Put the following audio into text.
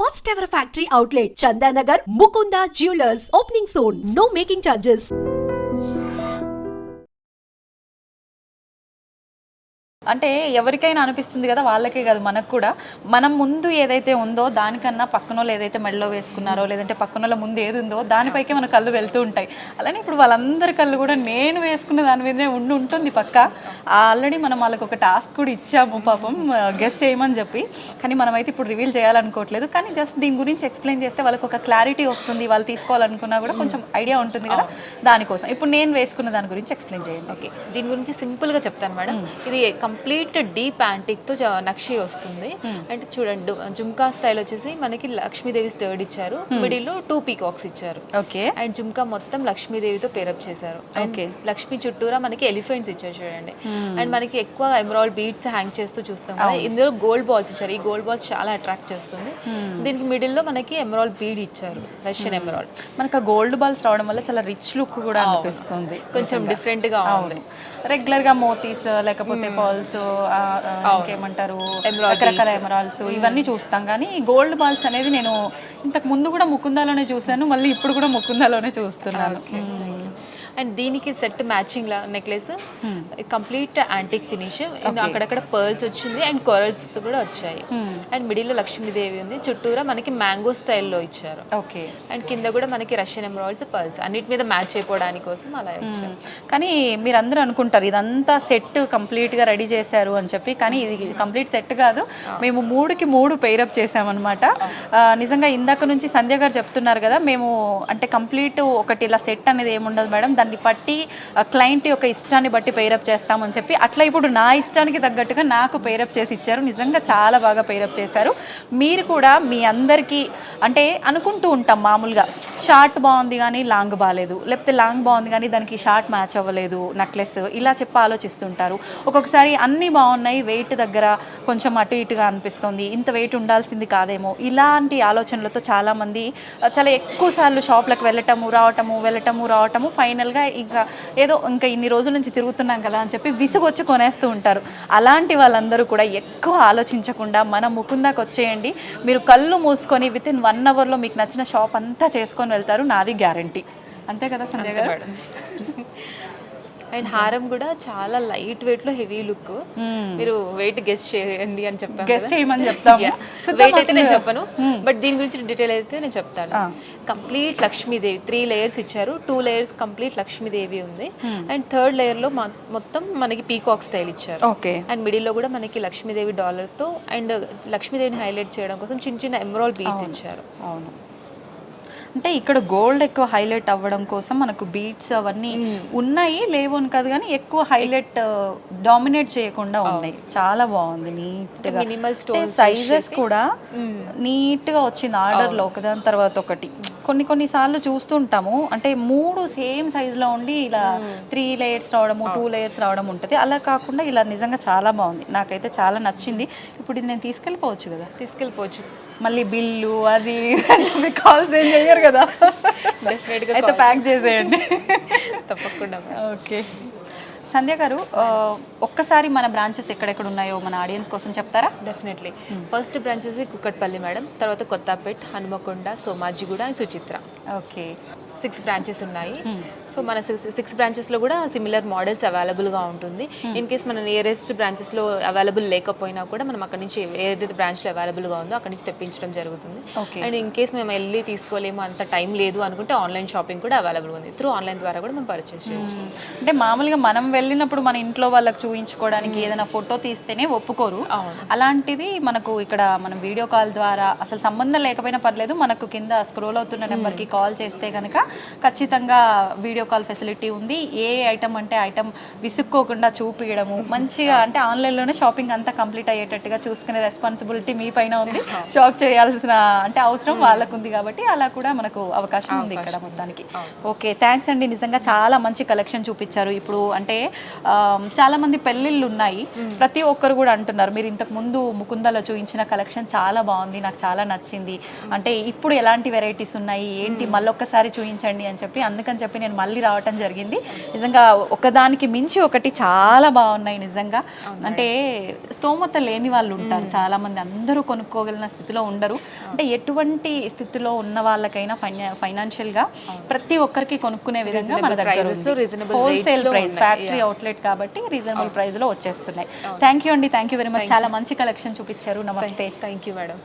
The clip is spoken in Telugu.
first ever factory outlet, Chandanagar, Mukunda Jewelers, opening soon. No making charges. అంటే ఎవరికైనా అనిపిస్తుంది కదా, వాళ్ళకే కాదు మనకు కూడా. మనం ముందు ఏదైతే ఉందో దానికన్నా పక్కనోళ్ళు ఏదైతే మెడలో వేసుకున్నారో, లేదంటే పక్కనోళ్ళ ముందు ఏది ఉందో దానిపైకే మన కళ్ళు వెళ్తూ ఉంటాయి. అలానే ఇప్పుడు వాళ్ళందరి కళ్ళు కూడా నేను వేసుకున్న దాని మీదనే ఉంటుంది పక్క. ఆల్రెడీ మనం వాళ్ళకి ఒక టాస్క్ కూడా ఇచ్చాము పాపం, గెస్ట్ చేయమని చెప్పి. కానీ మనమైతే ఇప్పుడు రివీల్ చేయాలనుకోవట్లేదు. కానీ జస్ట్ దీని గురించి ఎక్స్ప్లెయిన్ చేస్తే వాళ్ళకి ఒక క్లారిటీ వస్తుంది, వాళ్ళు తీసుకోవాలనుకున్నా కూడా కొంచెం ఐడియా ఉంటుంది కదా, దానికోసం ఇప్పుడు నేను వేసుకున్న దాని గురించి ఎక్స్ప్లెయిన్ చేయండి. ఓకే, దీని గురించి సింపుల్గా చెప్తాను మేడం. ఇది కంప్లీట్ డీప్ యాంటిక్తో నక్షి వస్తుంది. అంటే చూడండి, జుమ్కా స్టైల్ వచ్చేసి మనకి లక్ష్మీదేవి స్టర్డ్ ఇచ్చారు, మిడిల్లో 2 పీకాక్స్ ఇచ్చారు. ఓకే, అండ్ జుమ్కా మొత్తం లక్ష్మీదేవితో పేరప్ చేశారు. ఓకే, లక్ష్మీ చుట్టూరా మనకి ఎలిఫెంట్స్ ఇచ్చారు చూడండి. అండ్ మనకి ఎక్కువ ఎమరాల్డ్ బీడ్స్ హ్యాంగ్ చేస్తూ చూస్తాం కదా, ఇందులో గోల్డ్ బాల్స్ ఇచ్చారు. ఈ గోల్డ్ బాల్స్ చాలా అట్రాక్ట్ చేస్తుంది. దీనికి మిడిల్లో మనకి ఎమరాల్డ్ బీడ్ ఇచ్చారు, రష్యన్ ఎమరాల్డ్. మనకు ఆ గోల్డ్ బాల్స్ రావడం వల్ల చాలా రిచ్ లుక్ కూడా అనిపిస్తుంది, కొంచెం డిఫరెంట్ గా ఉంది. రెగ్యులర్ గా మోతీస్ లేకపోతే బాల్స్, ఇంకేమంటారు రకరకాల ఎమరాల్డ్స్, ఇవన్నీ చూస్తాం. కానీ గోల్డ్ బాల్స్ అనేది నేను ఇంతకు ముందు కూడా ముకుందాలోనే చూసాను, మళ్ళీ ఇప్పుడు కూడా ముకుందాలోనే చూస్తున్నాను. అండ్ దీనికి set matching necklace, complete antique finish, అక్కడక్కడ పర్ల్స్ వచ్చింది అండ్ కొరల్స్ కూడా వచ్చాయి. అండ్ మిడిల్లో లక్ష్మీదేవి ఉంది, చుట్టూరా మనకి మ్యాంగో స్టైల్లో ఇచ్చారు. ఓకే, అండ్ కింద కూడా మనకి రష్యన్ ఎమరాల్డ్స్, పర్ల్స్ అన్నిటి మీద మ్యాచ్ అయిపోవడానికి కోసం అలా ఇచ్చారు. కానీ మీరందరూ అనుకుంటారు ఇదంతా సెట్ కంప్లీట్ గా రెడీ చేశారు అని చెప్పి, కానీ ఇది కంప్లీట్ సెట్ కాదు. మేము 3కి 3 పెయిరప్ చేసామన్నమాట. నిజంగా ఇందాక నుంచి సంధ్య గారు చెప్తున్నారు కదా, మేము అంటే కంప్లీట్ ఒకటి ఇలా సెట్ అనేది ఏముండదు మేడం, దాన్ని బట్టి క్లయింట్ యొక్క ఇష్టాన్ని బట్టి పెయిరప్ చేస్తామని చెప్పి, అట్లా ఇప్పుడు నా ఇష్టానికి తగ్గట్టుగా నాకు పెయిరప్ చేసి ఇచ్చారు. నిజంగా చాలా బాగా పెయిరప్ చేశారు. మీరు కూడా మీ అందరికీ అంటే అనుకుంటూ ఉంటాం మామూలుగా, షార్ట్ బాగుంది కానీ లాంగ్ బాగాలేదు, లేకపోతే లాంగ్ బాగుంది కానీ దానికి షార్ట్ మ్యాచ్ అవ్వలేదు నెక్లెస్, ఇలా చెప్పి ఆలోచిస్తుంటారు. ఒక్కొక్కసారి అన్నీ బాగున్నాయి, వెయిట్ దగ్గర కొంచెం అటు ఇటుగా అనిపిస్తుంది, ఇంత వెయిట్ ఉండాల్సింది కాదేమో, ఇలాంటి ఆలోచనలతో చాలామంది చాలా ఎక్కువ సార్లు షాప్లకు వెళ్ళటము రావటము ఫైనల్గా ఇంకా ఇన్ని రోజుల నుంచి తిరుగుతున్నాం కదా అని చెప్పి విసుగొచ్చి కొనేస్తూ ఉంటారు. అలాంటి వాళ్ళందరూ కూడా ఎక్కువ ఆలోచించకుండా మన ముకుందాకి వచ్చేయండి. మీరు కళ్ళు మూసుకొని వితిన్ 1 అవర్లో మీకు నచ్చిన షాప్ అంతా చేసుకొని వెళ్తారు, నాది గ్యారంటీ. అంతే కదా సంజయ్ గారు? అండ్ హారం కూడా చాలా లైట్ వెయిట్ లో హెవీ లుక్. మీరు వెయిట్ గెస్ చేయండి అని చెప్పాను, గెస్ చేయమని చెప్తాము. వెయిట్ అయితే నేను చెప్పను, బట్ దీని గురించి డీటెయిల్ అయితే నేను చెప్తాను. కంప్లీట్ లక్ష్మీదేవి 3 లేయర్స్ ఇచ్చారు, 2 లేయర్స్ కంప్లీట్ లక్ష్మీదేవి ఉంది. అండ్ 3rd లేయర్ లో మొత్తం మనకి పీకాక్ స్టైల్ ఇచ్చారు. ఓకే, అండ్ మిడిల్ లో కూడా మనకి లక్ష్మీదేవి డాలర్ తో అండ్ లక్ష్మీదేవిని హైలైట్ చేయడం కోసం చిన్న చిన్న ఎమరాల్డ్ బీడ్స్ ఇచ్చారు. అవును, అంటే ఇక్కడ గోల్డ్ ఎక్కువ హైలైట్ అవ్వడం కోసం మనకు బీట్స్ అవన్నీ ఉన్నాయి, లేవు అని కాదు, కానీ ఎక్కువ హైలైట్ డామినేట్ చేయకుండా ఉన్నాయి. చాలా బాగుంది, నీట్ గా మినిమల్ స్టోన్ సైజెస్ కూడా నీట్ గా వచ్చింది ఆర్డర్ లో, ఒకదాని తర్వాత ఒకటి. కొన్ని సార్లు చూస్తుంటాము అంటే 3 సేమ్ సైజ్ లో ఉండి ఇలా 3 లేయర్స్ రావడము, 2 లేయర్స్ రావడం ఉంటుంది. అలా కాకుండా ఇలా నిజంగా చాలా బాగుంది, నాకైతే చాలా నచ్చింది. ఇప్పుడు ఇది నేను తీసుకెళ్ళిపోవచ్చు కదా? తీసుకెళ్ళిపోవచ్చు. మళ్ళీ బిల్లు అది కాల్స్ ఏం చేయరు కదా, అయితే ప్యాక్ చేసేయండి తప్పకుండా. ఓకే సంధ్య గారు, ఒక్కసారి మన బ్రాంచెస్ ఎక్కడెక్కడ ఉన్నాయో మన ఆడియన్స్ కోసం చెప్తారా? Definitely. First branches Kukatpally madam, తర్వాత కొత్తపేట్, హనుమకొండ, సోమాజిగూడ, సుచిత్ర. ఓకే, 6 బ్రాంచెస్ ఉన్నాయి. సో మన 6 బ్రాంచెస్లో కూడా సిమిలర్ మోడల్స్ అవైలబుల్గా ఉంటుంది. ఇన్ కేస్ మన నియరెస్ట్ బ్రాంచెస్లో అవైలబుల్ లేకపోయినా కూడా మనం అక్కడ నుంచి ఏదైతే బ్రాంచ్లో అవైలబుల్గా ఉందో అక్కడ నుంచి తెప్పించడం జరుగుతుంది. అండ్ ఇన్ కేస్ మేము వెళ్ళి తీసుకోలేము, అంత టైం లేదు అనుకుంటే ఆన్లైన్ షాపింగ్ కూడా అవైలబుల్ ఉంది. త్రూ ఆన్లైన్ ద్వారా కూడా మనం పర్చేస్ చేయొచ్చు. అంటే మామూలుగా మనం వెళ్ళినప్పుడు మన ఇంట్లో వాళ్ళకి చూపించుకోవడానికి ఏదైనా ఫోటో తీస్తేనే ఒప్పుకోరు. అలాంటిది మనకు ఇక్కడ మనం వీడియో కాల్ ద్వారా అసలు సంబంధం లేకపోయినా పర్లేదు, మనకు కింద స్క్రోల్ అవుతున్న నెంబర్కి కాల్ చేస్తే కనుక ఖచ్చితంగా వీడియో కాల్ ఫెసిలిటీ ఉంది. ఏ ఐటమ్ అంటే ఐటమ్ విసుక్కోకుండా చూపించడము మంచిగా, అంటే ఆన్లైన్లోనే షాపింగ్ అంతా కంప్లీట్ అయ్యేటట్టుగా చూసుకునే రెస్పాన్సిబిలిటీ మీ పైన ఉంది. షాప్ చేయాల్సిన అంటే అవసరం వాళ్ళకు ఉంది కాబట్టి అలా కూడా మనకు అవకాశం ఉంది ఇక్కడ మొత్తానికి. ఓకే, థ్యాంక్స్ అండి. నిజంగా చాలా మంచి కలెక్షన్ చూపించారు. ఇప్పుడు అంటే చాలా మంది పెళ్ళిళ్ళు ఉన్నాయి, ప్రతి ఒక్కరు కూడా అంటున్నారు మీరు ఇంతకు ముందు ముకుందాలో చూపించిన కలెక్షన్ చాలా బాగుంది, నాకు చాలా నచ్చింది, అంటే ఇప్పుడు ఎలాంటి వెరైటీస్ ఉన్నాయి ఏంటి మళ్ళొక్కసారి చూపించండి అని చెప్పి, అందుకని చెప్పి నేను మళ్ళీ రావటం జరిగింది. నిజంగా ఒకదానికి మించి ఒకటి చాలా బాగున్నాయి నిజంగా. అంటే స్తోమత లేని వాళ్ళు ఉంటారు చాలా మంది, అందరూ కొనుక్కోగలిగిన స్థితిలో ఉండరు. అంటే ఎటువంటి స్థితిలో ఉన్న వాళ్ళకైనా ఫైనాన్షియల్గా ప్రతి ఒక్కరికి కొనుక్కునే విధంగా మన దగ్గర హోల్సేల్ ప్రైస్, ఫ్యాక్టరీ అవుట్లెట్ కాబట్టి రీజనబుల్ ప్రైస్ లో వచ్చేస్తున్నాయి. థ్యాంక్ యూ అండి, థ్యాంక్ యూ వెరీ మచ్. చాలా మంచి కలెక్షన్ చూపించారు. నమస్తే. Thank you madam.